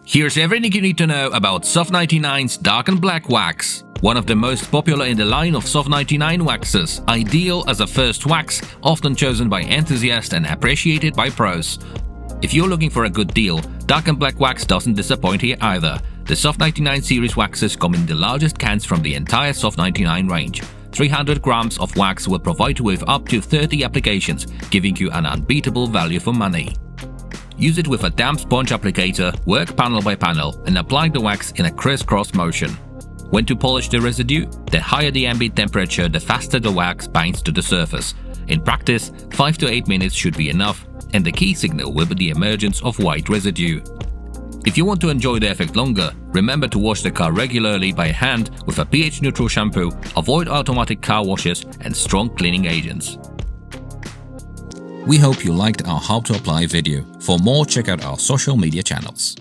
Here's everything you need to know about Soft99's Dark and Black Wax. One of the most popular in the line of Soft99 waxes, ideal as a first wax, often chosen by enthusiasts and appreciated by pros. If you're looking for a good deal, Dark and Black Wax doesn't disappoint here either. The Soft99 series waxes come in the largest cans from the entire Soft99 range. 300 grams of wax will provide you with up to 30 applications, giving you an unbeatable value for money. Use it with a damp sponge applicator, work panel by panel, and apply the wax in a crisscross motion. When to polish the residue? The higher the ambient temperature, the faster the wax binds to the surface. In practice, 5 to 8 minutes should be enough, and the key signal will be the emergence of white residue. If you want to enjoy the effect longer, remember to wash the car regularly by hand with a pH-neutral shampoo, avoid automatic car washes and strong cleaning agents. We hope you liked our How to Apply video. For more, check out our social media channels.